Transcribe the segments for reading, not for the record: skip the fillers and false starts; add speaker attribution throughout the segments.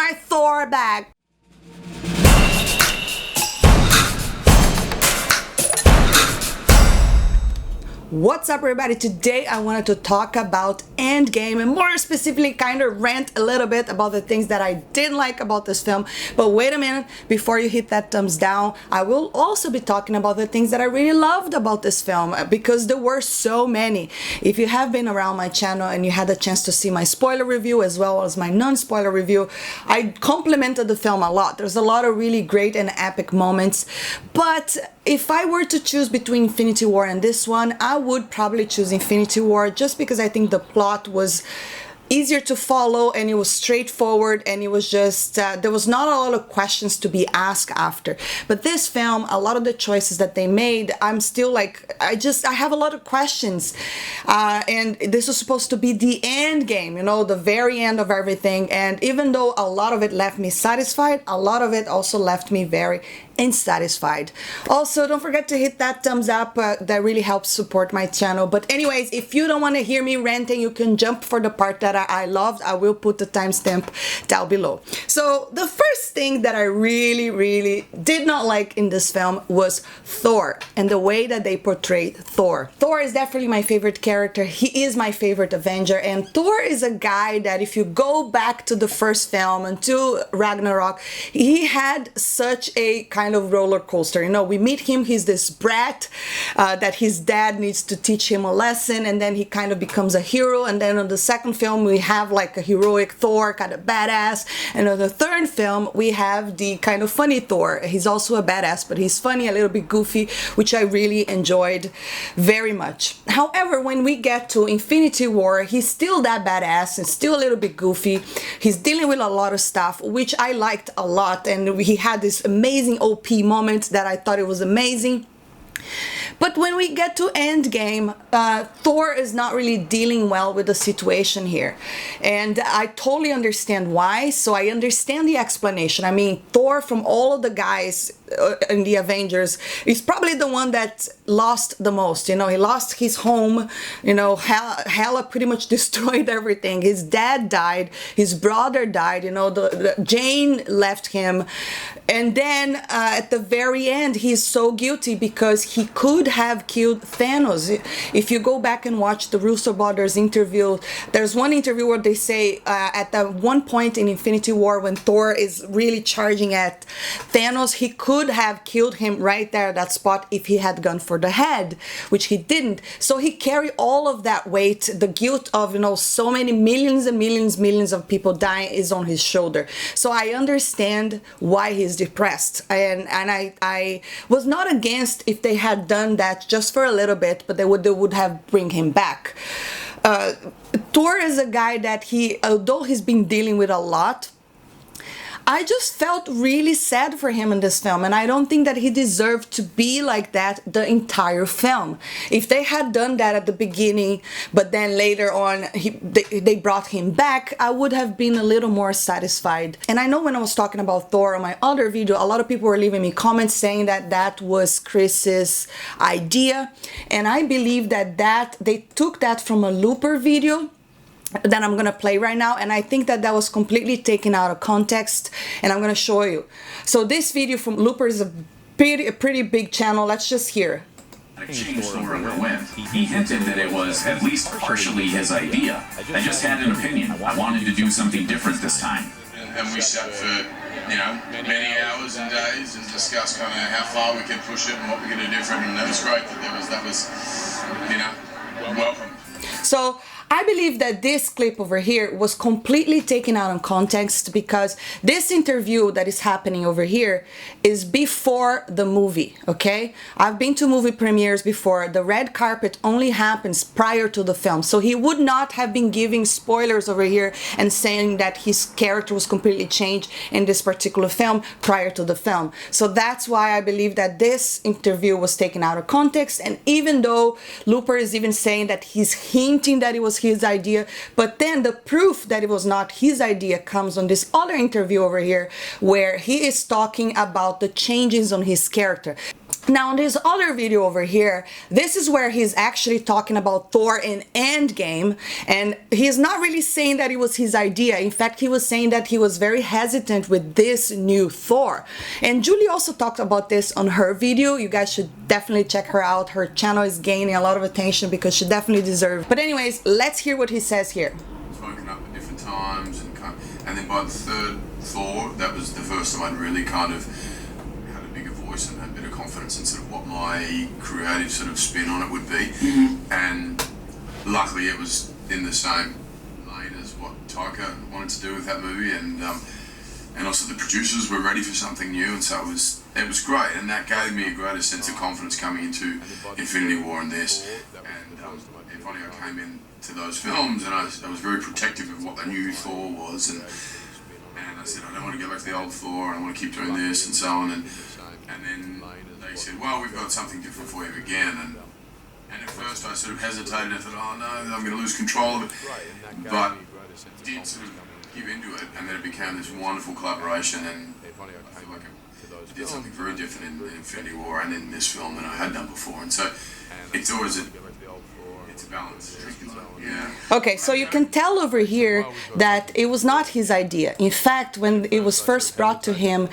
Speaker 1: my Thor back. What's up, everybody? Today I wanted to talk about EndGame, and more specifically kind of rant a little bit about the things that I didn't like about this film. But wait a minute, before you hit that thumbs down, I will also be talking about the things that I really loved about this film, because there were so many. If you have been around my channel and you had a chance to see my spoiler review as well as my non-spoiler review, I complimented the film a lot. There's a lot of really great and epic moments, but if I were to choose between Infinity War and this one, I would probably choose Infinity War, just because I think the plot was easier to follow and it was straightforward, and it was just there was not a lot of questions to be asked after. But this film, a lot of the choices that they made, I'm still like, I have a lot of questions, and this was supposed to be the end game, you know, the very end of everything. And even though a lot of it left me satisfied, a lot of it also left me very unsatisfied. Also, don't forget to hit that thumbs up, that really helps support my channel. But anyways, if you don't want to hear me ranting, you can jump for the part that I loved. I will put the timestamp down below. So the first thing that I really did not like in this film was Thor and the way that they portrayed Thor. Thor is definitely my favorite character. He is my favorite Avenger, and Thor is a guy that, if you go back to the first film and to Ragnarok, he had such a kind of roller coaster. You know, we meet him, he's this brat that his dad needs to teach him a lesson, and then he kind of becomes a hero. And then on the second film we have like a heroic Thor, kind of badass, and on the third film we have the kind of funny Thor. He's also a badass, but he's funny, a little bit goofy, which I really enjoyed very much. However, when we get to Infinity War, he's still that badass and still a little bit goofy. He's dealing with a lot of stuff, which I liked a lot, and he had this amazing OP moment that I thought it was amazing. But when we get to EndGame, Thor is not really dealing well with the situation here. And I totally understand why. So I understand the explanation. I mean, Thor, from all of the guys in the Avengers, is probably the one that lost the most. You know, he lost his home. You know, Hela pretty much destroyed everything. His dad died. His brother died. You know, Jane left him. And then at the very end, he's so guilty because he could have killed Thanos. If you go back and watch the Russo brothers interview, there's one interview where they say at that one point in Infinity War, when Thor is really charging at Thanos, he could have killed him right there at that spot if he had gone for the head, which he didn't. So he carried all of that weight. The guilt of, you know, so many millions and millions of people dying is on his shoulder. So I understand why he's depressed, and I was not against if they had done that just for a little bit, but they would have bring him back. Thor is a guy that although he's been dealing with a lot, I just felt really sad for him in this film, and I don't think that he deserved to be like that the entire film. If they had done that at the beginning, but then later on they brought him back, I would have been a little more satisfied. And I know when I was talking about Thor on my other video, a lot of people were leaving me comments saying that that was Chris's idea, and I believe that they took that from a Looper video that I'm gonna play right now, and I think that that was completely taken out of context, and I'm gonna show you. So this video from Looper is a pretty big channel. Let's just hear.
Speaker 2: Exchange Thor underwent. He hinted that it was at least partially his idea. I just had an opinion. I wanted to do something different this time.
Speaker 3: And we sat for, you know, many hours and days and discussed kind of how far we could push it and what we could do different, and that was great. That was, you know, welcome.
Speaker 1: So I believe that this clip over here was completely taken out of context, because this interview that is happening over here is before the movie, okay? I've been to movie premieres before. The red carpet only happens prior to the film. So he would not have been giving spoilers over here and saying that his character was completely changed in this particular film prior to the film. So that's why I believe that this interview was taken out of context. And even though Looper is even saying that he's hinting that it was his idea, but then the proof that it was not his idea comes on this other interview over here, where he is talking about the changes on his character. Now, in this other video over here, this is where he's actually talking about Thor in EndGame, and he's not really saying that it was his idea. In fact, he was saying that he was very hesitant with this new Thor. And Julie also talked about this on her video. You guys should definitely check her out. Her channel is gaining a lot of attention because she definitely deserves. But anyways, let's hear what he says here.
Speaker 3: Spoken up at different times, and then by the third Thor, that was the first time I'd really kind of had a bigger voice and had a bit of confidence in sort of what my creative sort of spin on it would be. And luckily it was in the same lane as what Taika wanted to do with that movie, and also the producers were ready for something new, and so it was great, and that gave me a greater sense of confidence coming into Infinity War and this. And funny, I came into those films and I was very protective of what the new Thor was, and I said, I don't want to go back to the old Thor, I want to keep doing this and so on, and then they said, well, we've got something different for you again, and at first I sort of hesitated. I thought, oh no, I'm going to lose control of it, but did sort of give into it, and then it became this wonderful collaboration, and I feel like I did something very different in Infinity War and in this film than I had done before, and so it's always a balance. Yeah.
Speaker 1: Okay, so you can tell over here that it was not his idea. In fact, when it was first brought to him,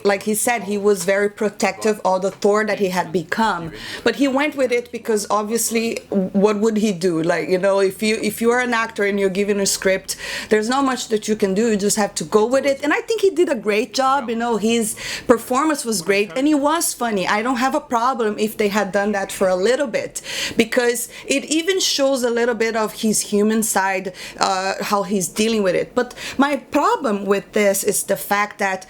Speaker 1: like he said, he was very protective of the Thor that he had become. But he went with it because obviously, what would he do? Like, you know, if you are an actor and you're given a script, there's not much that you can do. You just have to go with it. And I think he did a great job. You know, his performance was great and he was funny. I don't have a problem if they had done that for a little bit, because it even shows a little bit of his human side, how he's dealing with it. But my problem with this is the fact that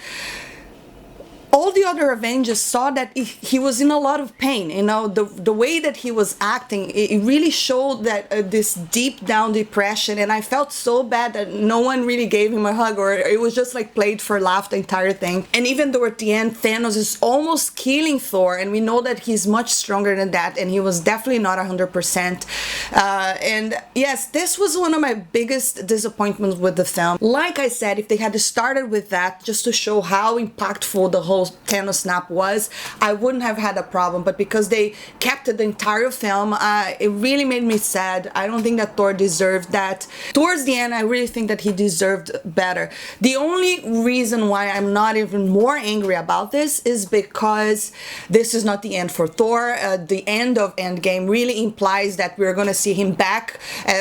Speaker 1: all the other Avengers saw that he was in a lot of pain. You know, the way that he was acting, it really showed that this deep down depression, and I felt so bad that no one really gave him a hug, or it was just like played for laugh, the entire thing. And even though at the end Thanos is almost killing Thor, and we know that he's much stronger than that, and he was definitely not 100%. And yes, this was one of my biggest disappointments with the film. Like I said, if they had started with that just to show how impactful the whole Thanos snap was, I wouldn't have had a problem. But because they kept it the entire film, it really made me sad. I don't think that Thor deserved that. Towards the end, I really think that he deserved better. The only reason why I'm not even more angry about this is because this is not the end for Thor. The end of EndGame really implies that we're gonna see him back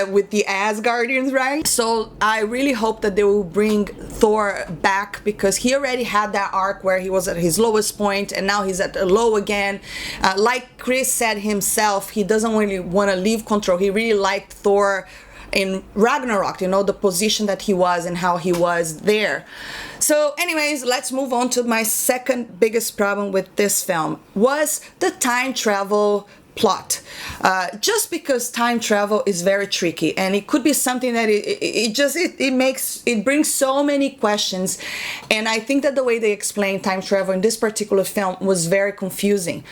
Speaker 1: with the Asgardians, right? So I really hope that they will bring Thor back, because he already had that arc where he was at his lowest point and now he's at a low again. Like Chris said himself, he doesn't really want to leave control. He really liked Thor in Ragnarok, you know, the position that he was and how he was there. So anyways, let's move on to my second biggest problem with this film, was the time travel plot. Just because time travel is very tricky, and it could be something that it brings so many questions, and I think that the way they explain time travel in this particular film was very confusing.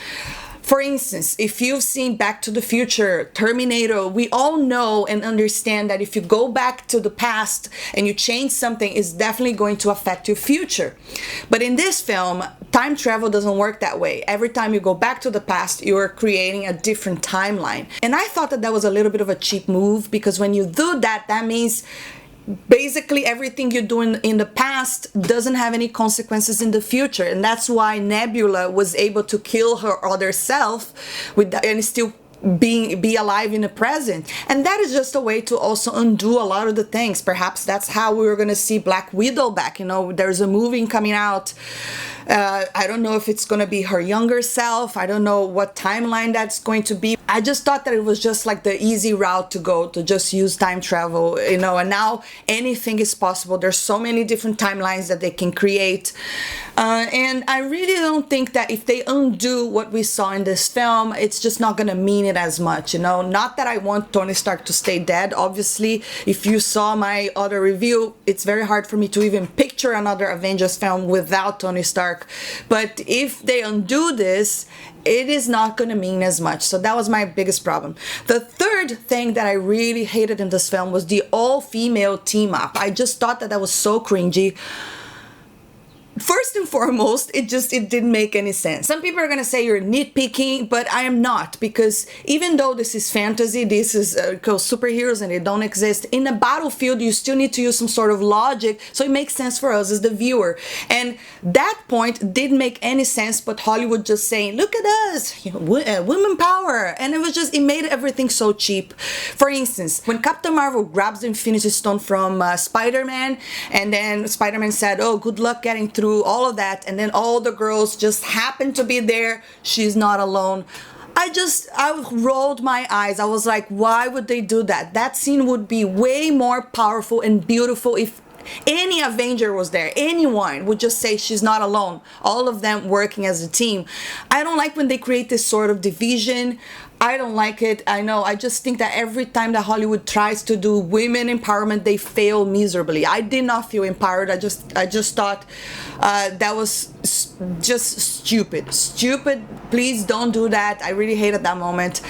Speaker 1: For instance, if you've seen Back to the Future, Terminator, we all know and understand that if you go back to the past and you change something, it's definitely going to affect your future. But in this film, time travel doesn't work that way. Every time you go back to the past, you're creating a different timeline. And I thought that that was a little bit of a cheap move, because when you do that, that means basically everything you're doing in the past doesn't have any consequences in the future. And that's why Nebula was able to kill her other self and still be alive in the present. And that is just a way to also undo a lot of the things. Perhaps that's how we were going to see Black Widow back. You know, there's a movie coming out. I don't know if it's going to be her younger self. I don't know what timeline that's going to be. I just thought that it was just like the easy route to go, to just use time travel, you know, and now anything is possible. There's so many different timelines that they can create. And I really don't think that if they undo what we saw in this film, it's just not going to mean it as much, you know. Not that I want Tony Stark to stay dead. Obviously, if you saw my other review, it's very hard for me to even picture another Avengers film without Tony Stark. But if they undo this, it is not going to mean as much. So that was my biggest problem. The third thing that I really hated in this film was the all-female team up. I just thought that that was so cringy. first and foremost, it didn't make any sense. Some people are gonna say you're nitpicking, but I am not, because even though this is fantasy, this is superheroes and they don't exist, in a battlefield you still need to use some sort of logic, so it makes sense for us as the viewer. And that point didn't make any sense, but Hollywood just saying, look at us, women power, and it made everything so cheap. For instance, when Captain Marvel grabs the Infinity Stone from Spider-Man, and then Spider-Man said, oh, good luck getting through all of that, and then all the girls just happen to be there, she's not alone. I rolled my eyes. I was like, why would they do that? That scene would be way more powerful and beautiful if any Avenger was there. Anyone would just say she's not alone. All of them working as a team. I don't like when they create this sort of division. I don't like it. I know. I just think that every time that Hollywood tries to do women empowerment, they fail miserably. I did not feel empowered. I just thought that was just stupid. Stupid. Please don't do that. I really hated that moment.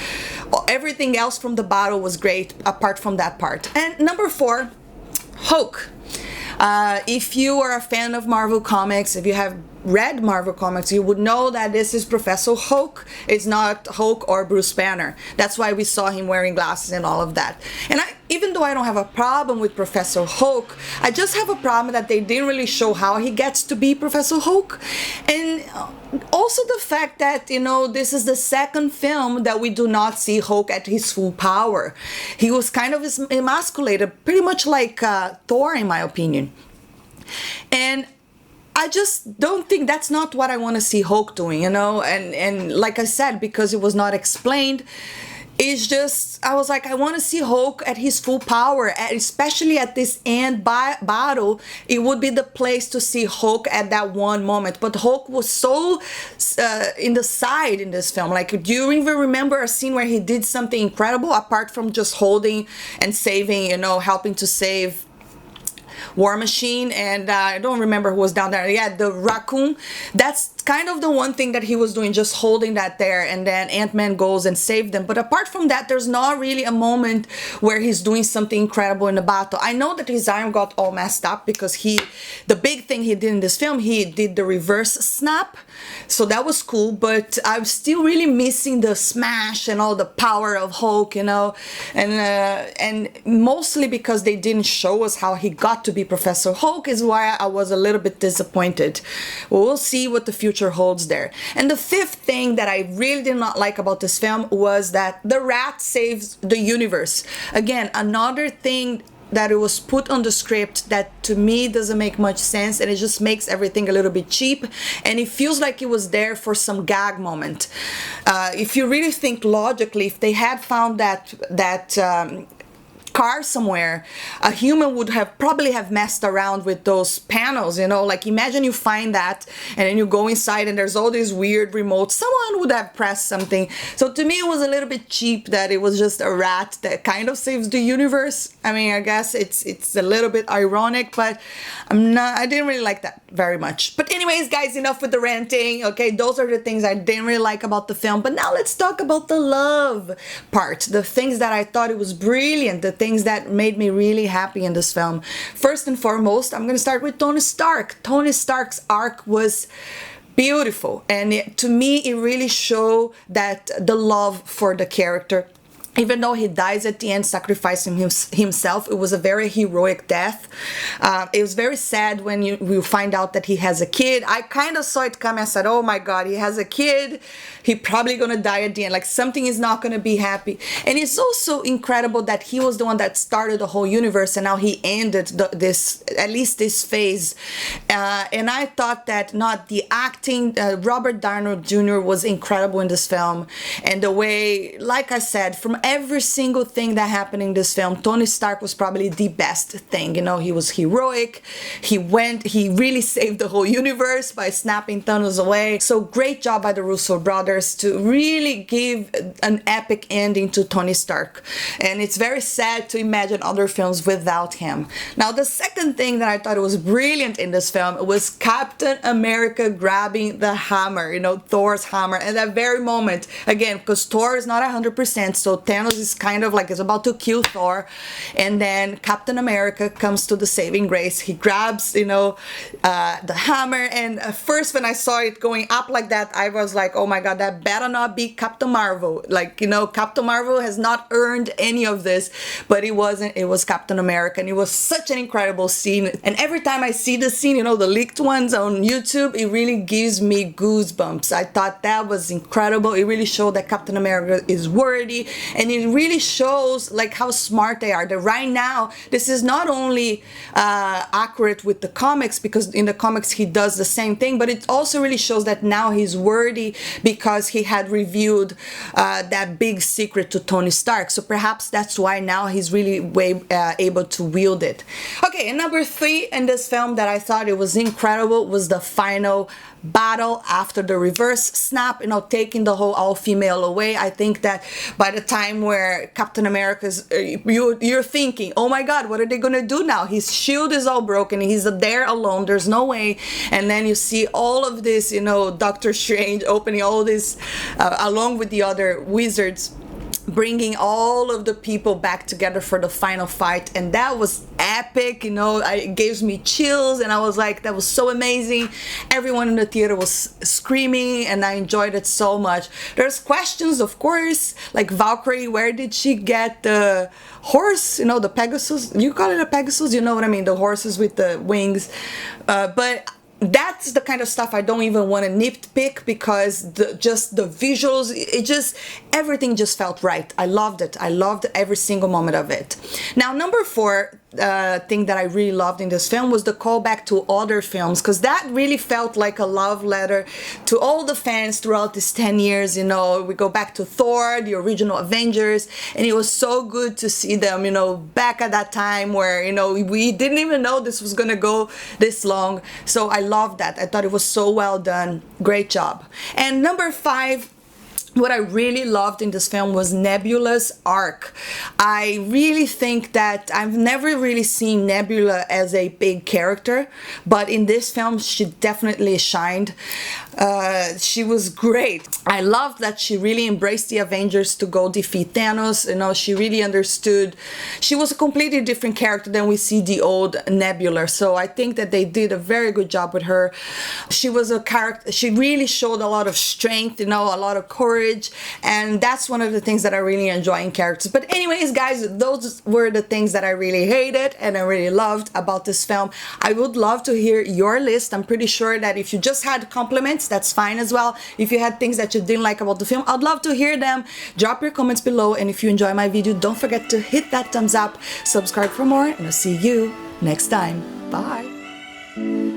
Speaker 1: Everything else from the battle was great, apart from that part. And number 4, Hulk. If you are a fan of Marvel Comics, if you have read Marvel Comics, you would know that this is Professor Hulk. It's not Hulk or Bruce Banner. That's why we saw him wearing glasses and all of that. And even though I don't have a problem with Professor Hulk, I just have a problem that they didn't really show how he gets to be Professor Hulk. And also the fact that, this is the second film that we do not see Hulk at his full power. He was kind of emasculated, pretty much like Thor, in my opinion. And I just don't think that's not what I want to see Hulk doing, and like I said, because it was not explained, it's just, I was like, I want to see Hulk at his full power, especially at this end battle. It would be the place to see Hulk at that one moment, but Hulk was so in the side in this film. Like, do you even remember a scene where he did something incredible apart from just holding and saving, helping to save War Machine, and I don't remember who was down there. Yeah, the raccoon. That's kind of the one thing that he was doing, just holding that there, and then Ant-Man goes and saves them. But apart from that, there's not really a moment where he's doing something incredible in the battle. I know that his arm got all messed up because the big thing he did in this film, he did the reverse snap, so that was cool, but I'm still really missing the smash and all the power of Hulk, and mostly because they didn't show us how he got to be Professor Hulk is why I was a little bit disappointed. We'll see what the future holds there. And the 5th thing that I really did not like about this film was that the rat saves the universe. Again, another thing that it was put on the script that to me doesn't make much sense, and it just makes everything a little bit cheap, and it feels like it was there for some gag moment. If you really think logically, if they had found that car somewhere, a human would probably have messed around with those panels, like imagine you find that and then you go inside and there's all these weird remotes. Someone would have pressed something. So to me it was a little bit cheap that it was just a rat that kind of saves the universe. I mean, I guess it's a little bit ironic, but I didn't really like that very much. But anyways, guys, enough with the ranting. Okay, those are the things I didn't really like about the film. But now let's talk about the love part, the things that I thought it was brilliant, the things that made me really happy in this film. First and foremost, I'm gonna start with Tony Stark. Tony Stark's arc was beautiful, and to me it really showed that the love for the character. Even though he dies at the end, sacrificing himself, it was a very heroic death. It was very sad when you find out that he has a kid. I kind of saw it coming. I said, oh my God, he has a kid. He's probably going to die at the end. Like, something is not going to be happy. And it's also incredible that he was the one that started the whole universe, and now he ended at least this phase. And I thought that the acting, Robert Downey Jr. was incredible in this film. And the way, like I said, from every single thing that happened in this film, Tony Stark was probably the best thing. He was heroic. He really saved the whole universe by snapping Thanos away. So great job by the Russo brothers to really give an epic ending to Tony Stark. And it's very sad to imagine other films without him. Now, the second thing that I thought was brilliant in this film was Captain America grabbing the hammer, Thor's hammer, at that very moment. Again, because Thor is not 100%, so Thanos is kind of like is about to kill Thor, and then Captain America comes to the saving grace. He grabs, you know, the hammer, and first when I saw it going up like that, I was like, oh my god, that better not be Captain Marvel. Like, you know, Captain Marvel has not earned any of this, but it wasn't. It was Captain America, and it was such an incredible scene. And every time I see the scene, you know, the leaked ones on YouTube, it really gives me goosebumps. I thought that was incredible. It really showed that Captain America is worthy, and it really shows like how smart they are. That right now, this is not only accurate with the comics, because in the comics he does the same thing, but it also really shows that now he's worthy because he had revealed that big secret to Tony Stark. So perhaps that's why now he's really able to wield it. Okay, and number 3 in this film that I thought it was incredible was the final battle after the reverse snap, you know, taking the whole all-female away. I think that by the time where Captain America's, you're thinking, oh my god, what are they gonna do now? His shield is all broken, he's there alone, there's no way. And then you see all of this, you know, Doctor Strange opening all this along with the other wizards, bringing all of the people back together for the final fight, and that was epic. You know, it gives me chills, and I was like, that was so amazing. Everyone in the theater was screaming, and I enjoyed it so much. There's questions, of course, like Valkyrie, where did she get the horse, you know, the Pegasus? You call it a Pegasus, you know what I mean, the horses with the wings. But that's the kind of stuff I don't even want to nitpick, because just the visuals, everything just felt right. I loved it. I loved every single moment of it. Now, number 4 thing that I really loved in this film was the callback to other films, because that really felt like a love letter to all the fans throughout these 10 years. You know, we go back to Thor, the original Avengers, and it was so good to see them, you know, back at that time where, you know, we didn't even know this was gonna go this long. So I loved that. I thought it was so well done. Great job. And number 5, what I really loved in this film was Nebula's arc. I really think that I've never really seen Nebula as a big character, but in this film she definitely shined. She was great. I loved that she really embraced the Avengers to go defeat Thanos. You know, she really understood. She was a completely different character than we see the old Nebula. So I think that they did a very good job with her. She was a character. She really showed a lot of strength, you know, a lot of courage, and that's one of the things that I really enjoy in characters. But anyways, guys, those were the things that I really hated and I really loved about this film. I would love to hear your list. I'm pretty sure that if you just had compliments, that's fine as well. If you had things that you didn't like about the film, I'd love to hear them. Drop your comments below, and if you enjoy my video, don't forget to hit that thumbs up, subscribe for more, and I'll see you next time. Bye.